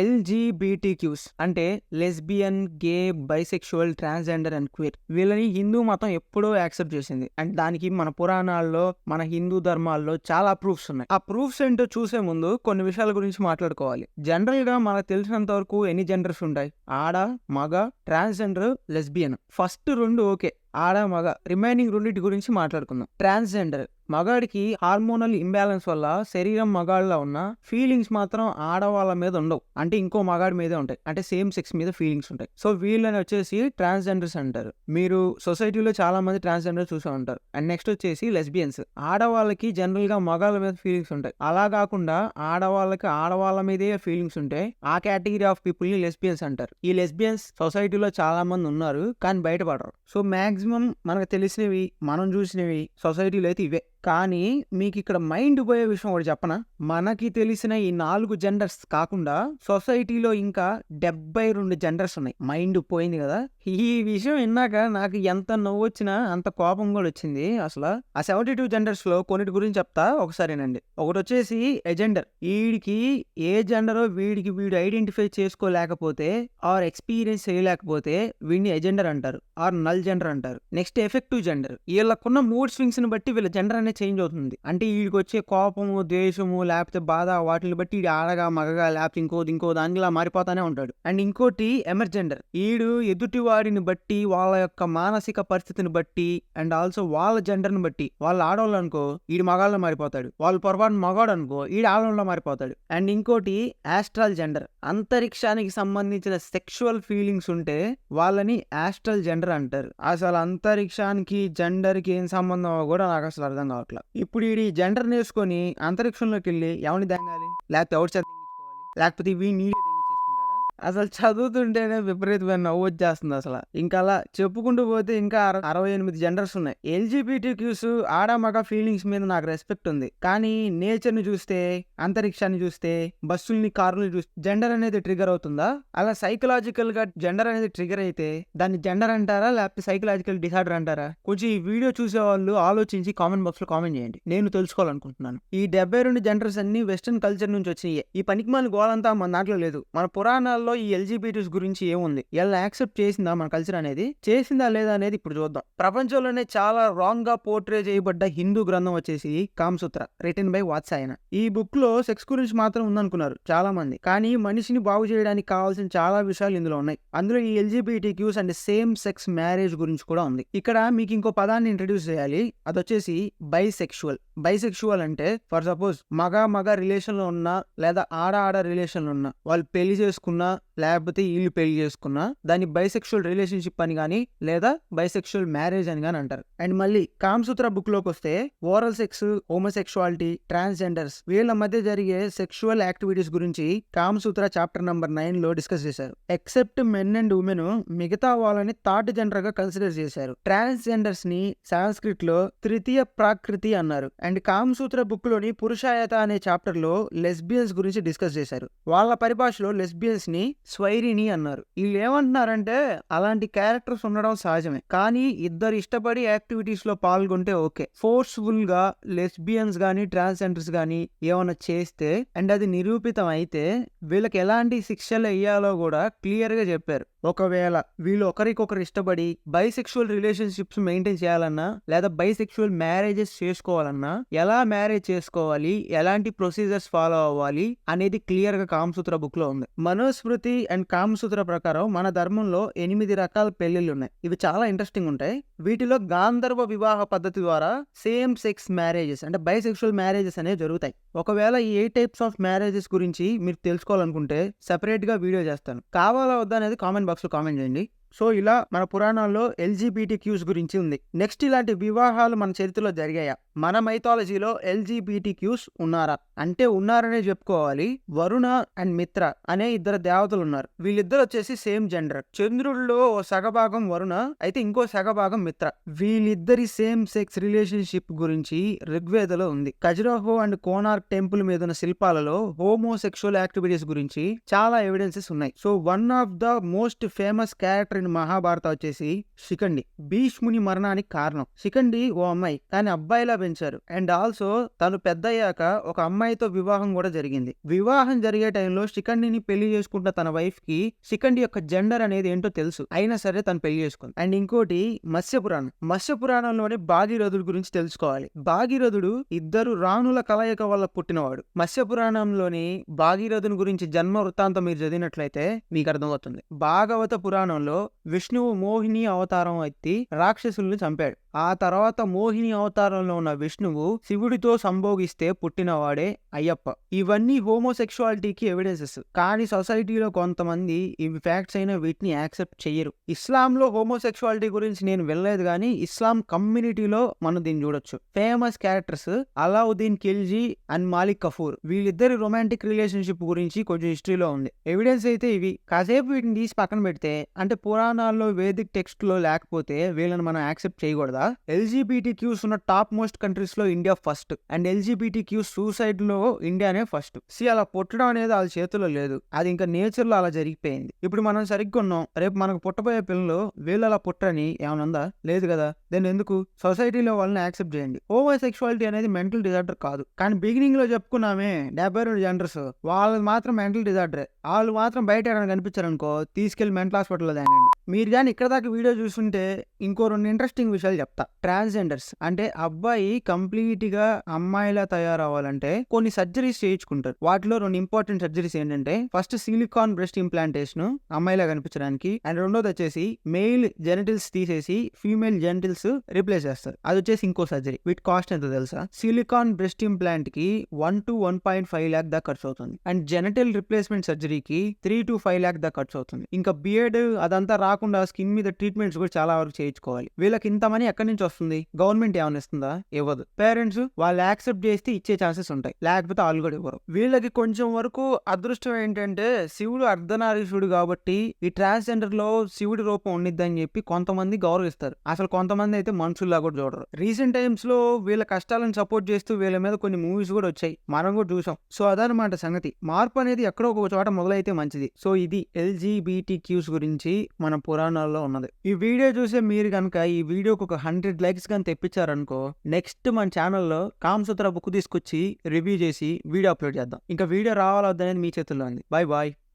ఎల్జీబీటీక్యూస్ అంటే lesbian, gay, bisexual, transgender and queer వీళ్ళని హిందూ మతం ఎప్పుడో యాక్సెప్ట్ చేసింది. అండ్ దానికి మన పురాణాల్లో, మన హిందూ ధర్మాల్లో చాలా ప్రూఫ్స్ ఉన్నాయి. ఆ ప్రూఫ్స్ ఏంటో చూసే ముందు కొన్ని విషయాల గురించి మాట్లాడుకోవాలి. జనరల్ గా మనకు తెలిసినంత వరకు ఎన్ని జెండర్స్ ఉంటాయి? ఆడ, మగ, ట్రాన్స్జెండర్, లెస్బియన్. ఫస్ట్ రెండు ఓకే, ఆడ మగ. రిమైనింగ్ రెండింటి గురించి మాట్లాడుకుందాం. ట్రాన్స్జెండర్ మగాడికి హార్మోనల్ ఇంబ్యాలెన్స్ వల్ల శరీరం మగాడిలో ఉన్న ఫీలింగ్స్ మాత్రం ఆడవాళ్ళ మీద ఉండవు. అంటే ఇంకో మగాడి మీదే ఉంటాయి. అంటే సేమ్ సెక్స్ మీద ఫీలింగ్స్ ఉంటాయి. సో వీళ్ళని వచ్చేసి ట్రాన్స్జెండర్స్ అంటారు. మీరు సొసైటీలో చాలా మంది ట్రాన్స్జెండర్ చూసే ఉంటారు. అండ్ నెక్స్ట్ వచ్చేసి లెస్బియన్స్. ఆడవాళ్ళకి జనరల్ గా మగాళ్ళ మీద ఫీలింగ్స్ ఉంటాయి. అలా కాకుండా ఆడవాళ్ళకి ఆడవాళ్ళ మీదే ఫీలింగ్స్ ఉంటాయి. ఆ కేటగిరీ ఆఫ్ పీపుల్ ని లెస్బియన్స్ అంటారు. ఈ లెస్బియన్స్ సొసైటీలో చాలా మంది ఉన్నారు, కానీ బయటపడరు. సో మాక్సిమం మనకు తెలిసినవి, మనం చూసినవి సొసైటీలో అయితే ఇవే. కానీ మీకు ఇక్కడ మైండ్ పోయే విషయం ఒకటి చెప్పనా? మనకి తెలిసిన ఈ 4 జెండర్స్ కాకుండా సొసైటీలో ఇంకా 72 జెండర్స్ ఉన్నాయి. మైండ్ పోయింది కదా. ఈ విషయం విన్నాక నాకు ఎంత నవ్వు వచ్చినా అంత కోపం కూడా వచ్చింది. అసలు ఆ 72 జెండర్స్ లో కొన్నిటి గురించి చెప్తా ఒకసారినండి. ఒకటి వచ్చేసి ఎజెండర్. వీడికి ఏ జెండరో వీడు ఐడెంటిఫై చేసుకోలేకపోతే ఆర్ ఎక్స్పీరియన్స్ చేయలేకపోతే వీడిని ఎజెండర్ అంటారు, ఆర్ నల్ జెండర్ అంటారు. Next affective gender. వీళ్ళకున్న మూడ్ స్వింగ్స్ ని బట్టి వీళ్ళ జెండర్ అనేది చేంజ్ అవుతుంది. అంటే వీడికి వచ్చే కోపము, ద్వేషము, లేకపోతే బాధ, వాటిని బట్టి వీడు ఆడగా, మగగా, లేకపోతే ఇంకో దానిలా మారిపోతానే ఉంటాడు. అండ్ ఇంకోటి ఎమర్జెండర్. వీడు ఎదుటి వాడిని బట్టి, వాళ్ళ యొక్క మానసిక పరిస్థితిని బట్టి, అండ్ ఆల్సో వాళ్ళ జెండర్ ని బట్టి, వాళ్ళ ఆడవాళ్ళు అనుకో వీడు మగాళ్ళలో మారిపోతాడు, వాళ్ళు పొరపాటు మగాడు అనుకో వీడు ఆడవాళ్ళలో మారిపోతాడు. అండ్ ఇంకోటి ఆస్ట్రల్ జెండర్. అంతరిక్షానికి సంబంధించిన సెక్షువల్ ఫీలింగ్స్ ఉంటే వాళ్ళని ఆస్ట్రల్ జెండర్ అంటారు. అసలు అంతరిక్షానికి జెండర్ కి ఏం సంబంధం కూడా నాకు అసలు అర్థం కావట్లేదు. ఇప్పుడు ఈ జెండర్ నేర్చుకొని అంతరిక్షంలోకి వెళ్ళి ఎవరిని దంగాలి, లేకపోతే ఎవరు లేకపోతే వీడిని అసలు చదువుతుంటేనే విపరీతమైన నవ్వు వచ్చేస్తుంది. అసలు ఇంకా అలా చెప్పుకుంటూ పోతే ఇంకా 68 జెండర్స్ ఉన్నాయి. ఎల్జీబీటీక్యూస్ ఆడ మగ ఫీలింగ్స్ మీద నాకు రెస్పెక్ట్ ఉంది. కానీ నేచర్ ని చూస్తే, అంతరిక్షాన్ని చూస్తే, బస్సుల్ని, కార్లని చూస్తే జెండర్ అనేది ట్రిగర్ అవుతుందా? అలా సైకలాజికల్ గా జెండర్ అనేది ట్రిగర్ అయితే దాన్ని జెండర్ అంటారా, లేకపోతే సైకలాజికల్ డిసార్డర్ అంటారా? కొంచెం ఈ వీడియో చూసే వాళ్ళు ఆలోచించి కామెంట్ బాక్స్ లో కామెంట్ చేయండి. నేను తెలుసుకోవాలనుకుంటున్నాను. ఈ 72 జెండర్స్ అన్ని వెస్టర్న్ కల్చర్ నుంచి వచ్చినాయి. ఈ పనికిమాలిన గోలంతా మన దాంట్లో లేదు. మన పురాణాల్లో ఈ ఎల్జీబీటీస్ గురించి ఏముంది, ఎలా యాక్సెప్ట్ చేసిందా మన కల్చర్ అనేది, చేసిందా లేదా అనేది ఇప్పుడు చూద్దాం. ప్రపంచంలోనే చాలా రాంగ్ గా పోర్ట్రే చేయబడ్డ హిందూ గ్రంథం వచ్చేసి కామసూత్ర, రిటన్ బై వాత్సాయన. ఈ బుక్ లో సెక్స్ గురించి మాత్రం ఉందనుకున్నారు చాలా మంది, కానీ మనిషిని బాగు చేయడానికి కావాల్సిన చాలా విషయాలు ఇందులో ఉన్నాయి. అందులో ఈ ఎల్జీబీటీక్యూస్ అండ్ సేమ్ సెక్స్ మ్యారేజ్ గురించి కూడా ఉంది. ఇక్కడ మీకు ఇంకో పదాన్ని ఇంట్రడ్యూస్ చేయాలి, అది వచ్చేసి బైసెక్షువల్. బైసెక్షువల్ అంటే ఫర్ సపోజ్ మగ రిలేషన్ లో ఉన్నా, లేదా ఆడ రిలేషన్ లో ఉన్నా, వాళ్ళు పెళ్లి చేసుకున్నా, లేకపోతే వీళ్ళు పెళ్లి చేసుకున్నా దాన్ని బైసెక్షువల్ రిలేషన్షిప్ అని గానీ, లేదా బైసెక్షువల్ మ్యారేజ్ అని గానీ అంటారు. అండ్ మళ్ళీ కామసూత్ర బుక్ లోకి వస్తే ఓరల్ సెక్స్, హోమోసెక్షువాలిటీ, ట్రాన్స్జెండర్స్ వీళ్ళ మధ్య జరిగే సెక్షువల్ యాక్టివిటీస్ గురించి కామసూత్ర చాప్టర్ నంబర్ 9 లో డిస్కస్ చేశారు. ఎక్సెప్ట్ మెన్ అండ్ ఉమెన్ మిగతా వాళ్ళని థర్డ్ జెండర్ గా కన్సిడర్ చేశారు. ట్రాన్స్జెండర్స్ ని సాంస్క్రిట్ లో తృతీయ ప్రాకృతి అన్నారు. అండ్ కామసూత్ర బుక్ లోని పురుషాయత అనే చాప్టర్ లో లెస్బియన్స్ గురించి డిస్కస్ చేశారు. వాళ్ళ పరిభాషలో లెస్బియన్స్ ని స్వైరిని అన్నారు. వీళ్ళు ఏమంటున్నారంటే అలాంటి క్యారెక్టర్స్ ఉండడం సహజమే, కానీ ఇద్దరు ఇష్టపడి యాక్టివిటీస్ లో పాల్గొంటే ఓకే. ఫోర్స్ఫుల్ గా లెస్బియన్స్ గానీ, ట్రాన్స్జెండర్స్ గానీ ఏమైనా చేస్తే అండ్ అది నిరూపితం అయితే వీళ్ళకి ఎలాంటి శిక్షలు వేయాలో కూడా క్లియర్ గా చెప్పారు. ఒకవేళ వీళ్ళు ఒకరికొకరు ఇష్టపడి బైసెక్షువల్ రిలేషన్షిప్స్ మెయింటైన్ చేయాలన్నా, లేదా బైసెక్షువల్ మ్యారేజెస్ చేసుకోవాలన్నా ఎలా మ్యారేజ్ చేసుకోవాలి, ఎలాంటి ప్రొసీజర్స్ ఫాలో అవ్వాలి అనేది క్లియర్ గా కామసూత్ర బుక్ లో ఉంది. మనుస్మృతి అండ్ కామసూత్ర ప్రకారం మన ధర్మంలో 8 రకాల పెళ్లిళ్ళు ఉన్నాయి. ఇవి చాలా ఇంట్రెస్టింగ్ ఉంటాయి. వీటిలో గాంధర్వ వివాహ పద్ధతి ద్వారా సేమ్ సెక్స్ మ్యారేజెస్ అంటే బైసెక్షువల్ మ్యారేజెస్ అనేవి జరుగుతాయి. ఒకవేళ ఈ 8 టైప్స్ ఆఫ్ మ్యారేజెస్ గురించి మీరు తెలుసుకోవాలనుకుంటే సెపరేట్ గా వీడియో చేస్తాను. కావాలా వద్దా అనేది కామెంట్ బాక్స్ లో కామెంట్ చేయండి. సో ఇలా మన పురాణాల్లో ఎల్జీబీటీక్యూస్ గురించి ఉంది. నెక్స్ట్ ఇలాంటి వివాహాలు మన చరిత్రలో జరిగాయా? మన మైథాలజీలో ఎల్జీబీటీక్యూస్ ఉన్నారా అంటే ఉన్నారనే చెప్పుకోవాలి. వరుణ అండ్ మిత్ర అనే ఇద్దరు దేవతలు ఉన్నారు. వీళ్ళిద్దరు వచ్చేసి సేమ్ జెండర్. చంద్రుడిలో ఓ సగభాగం వరుణ అయితే ఇంకో సగభాగం మిత్ర. వీళ్ళిద్దరి సేమ్ సెక్స్ రిలేషన్షిప్ గురించి ఋగ్వేదలో ఉంది. ఖజురాహో అండ్ కోనార్క్ టెంపుల్ మీద ఉన్న శిల్పాలలో హోమోసెక్షువల్ యాక్టివిటీస్ గురించి చాలా ఎవిడెన్సెస్ ఉన్నాయి. So one of the most famous character character in Mahabharata వచ్చేసి శిఖండి. భీష్ముని మరణానికి కారణం. శిఖండి ఓ అమ్మాయి, కానీ అబ్బాయిలా పెంచారు. అండ్ ఆల్సో తను పెద్దయ్యాక ఒక అమ్మాయితో వివాహం కూడా జరిగింది. వివాహం జరిగే టైంలో శిఖండిని పెళ్లి చేసుకుంటున్న తన వైఫ్ కి శిఖండి యొక్క జెండర్ అనేది ఏంటో తెలుసు, అయినా సరే తను పెళ్లి చేసుకుంది. అండ్ ఇంకోటి మత్స్య పురాణంలోనే భాగీరథుడి గురించి తెలుసుకోవాలి. భాగీరథుడు ఇద్దరు రాణుల కలయిక వల్ల పుట్టినవాడు. మత్స్య పురాణంలోని భాగీరథుని గురించి జన్మ వృత్తాంతం మీరు చదివినట్లయితే మీకు అర్థమవుతుంది. భాగవత పురాణంలో విష్ణువు మోహిని అవతారం ఎత్తి రాక్షసుల్ని చంపాడు. ఆ తర్వాత మోహిని అవతారంలో ఉన్న విష్ణువు శివుడితో సంభోగిస్తే పుట్టినవాడే అయ్యప్ప. ఇవన్నీ హోమోసెక్షువాలిటీకి ఎవిడెన్సెస్, కానీ సొసైటీలో కొంతమంది ఇవి ఫ్యాక్ట్స్ అయినా వీటిని యాక్సెప్ట్ చెయ్యరు. ఇస్లాంలో హోమోసెక్షువాలిటీ గురించి నేను వెళ్ళలేదు, కానీ ఇస్లాం కమ్యూనిటీలో మనం దీన్ని చూడొచ్చు. Famous characters Alauddin Khilji and Malik Kafur, వీళ్ళిద్దరి రొమాంటిక్ రిలేషన్షిప్ గురించి కొంచెం హిస్టరీలో ఉంది. ఎవిడెన్స్ అయితే ఇవి. కాసేపు వీటిని తీసి పక్కన పెడితే, అంటే పురాణాల్లో వేదిక్ టెక్స్ట్ లో లేకపోతే వీళ్ళని మనం యాక్సెప్ట్ చేయకూడదా? ఎల్జీబీటీ క్యూస్ ఉన్న టాప్ మోస్ట్ కంట్రీస్ లో India first. And LGBT Qs suicide లో ఇండియానే ఫస్ట్. అలా పుట్టడం అనేది వాళ్ళ చేతిలో లేదు, అది ఇంకా నేచర్ లో అలా జరిగిపోయింది. ఇప్పుడు మనం సరిగ్గా ఉన్నాం, రేపు మనకు పుట్టబోయే పిల్లలు వీళ్ళు అలా పుట్టని ఏమైనా ఉందా? లేదు కదా. దెన్ ఎందుకు సొసైటీలో వాళ్ళని యాక్సెప్ట్ చేయండి. హోమోసెక్షువాలిటీ అనేది మెంటల్ డిజార్డర్ కాదు, కానీ బిగినింగ్ లో చెప్పుకున్నామే 72 జెండర్స్, వాళ్ళది మాత్రం మెంటల్ డిజార్డరే. వాళ్ళు మాత్రం బయట ఏమైనా కనిపించారనుకో తీసుకెళ్లి మెంటల్ హాస్పిటల్లో దానండి. మీరు కానీ ఇక్కడ దాకా వీడియో చూస్తుంటే ఇంకో 2 ఇంట్రెస్టింగ్ విషయాలు చెప్తా. ట్రాన్స్జెండర్స్ అంటే అబ్బాయి కంప్లీట్ గా అమ్మాయిలా తయారవ్వాలంటే కొన్ని సర్జరీస్ చేయించుకుంటారు. వాటిలో 2 ఇంపార్టెంట్ సర్జరీస్ ఏంటంటే, ఫస్ట్ సిలికాన్ బ్రెస్ట్ ఇంప్లాంటేషన్ అమ్మాయిలా కనిపించడానికి, అండ్ రెండోది వచ్చేసి మెయిల్ జెనిటిల్స్ తీసేసి ఫీమేల్ జెనిటిల్స్ రిప్లేస్ చేస్తారు. అది వచ్చేసి ఇంకో సర్జరీ. వీటి కాస్ట్ ఎంతో తెలుసా? సిలికాన్ బ్రెస్ట్ ఇంప్లాంట్ కి 1 to 1.5 lakh దాకా ఖర్చు అవుతుంది. అండ్ జెనిటల్ రిప్లేస్మెంట్ సర్జరీకి 3 to 5 lakh దాకా ఖర్చు అవుతుంది. ఇంకా బియర్డ్ అదంతా రాకుండా స్కిన్ మీద ట్రీట్మెంట్స్ కూడా చాలా వరకు చేయించుకోవాలి. వీళ్ళకి ఇంత మనీ ఎక్కడి నుంచి వస్తుంది? గవర్నమెంట్ ఏమైనా ఇస్తుందా? ఇవ్వదు. పేరెంట్స్ వాళ్ళు యాక్సెప్ట్ చేస్తే ఇచ్చే ఛాన్సెస్ ఉంటాయి, లేకపోతే వాళ్ళు కూడా ఇవ్వరు. వీళ్ళకి కొంచెం వరకు అదృష్టం ఏంటంటే శివుడు అర్ధనారీశ్వరుడు కాబట్టి ఈ ట్రాన్స్జెండర్ లో శివుడి రూపం ఉండిద్దని చెప్పి కొంతమంది గౌరవిస్తారు. అసలు కొంతమంది అయితే మనుషుల్లా కూడా చూడరు. రీసెంట్ టైమ్స్ లో వీళ్ళ కష్టాలను సపోర్ట్ చేస్తూ వీళ్ళ మీద కొన్ని మూవీస్ కూడా వచ్చాయి, మనం కూడా చూసాం. సో అదనమాట సంగతి. మార్పు అనేది ఎక్కడో ఒక చోట మొదలైతే మంచిది. సో ఇది ఎల్జీబీటీ క్యూస్ గురించి మన పురాణాల్లో ఉన్నది. ఈ వీడియో చూసే మీరు కనుక ఈ వీడియోకి ఒక 100 likes కానీ తెప్పించారనుకో, నెక్స్ట్ మన ఛానల్లో కామసూత్ర బుక్ తీసుకొచ్చి రివ్యూ చేసి వీడియో అప్లోడ్ చేద్దాం. ఇంకా వీడియో రావాలా వద్దనేది మీ చేతుల్లో ఉంది. Bye bye.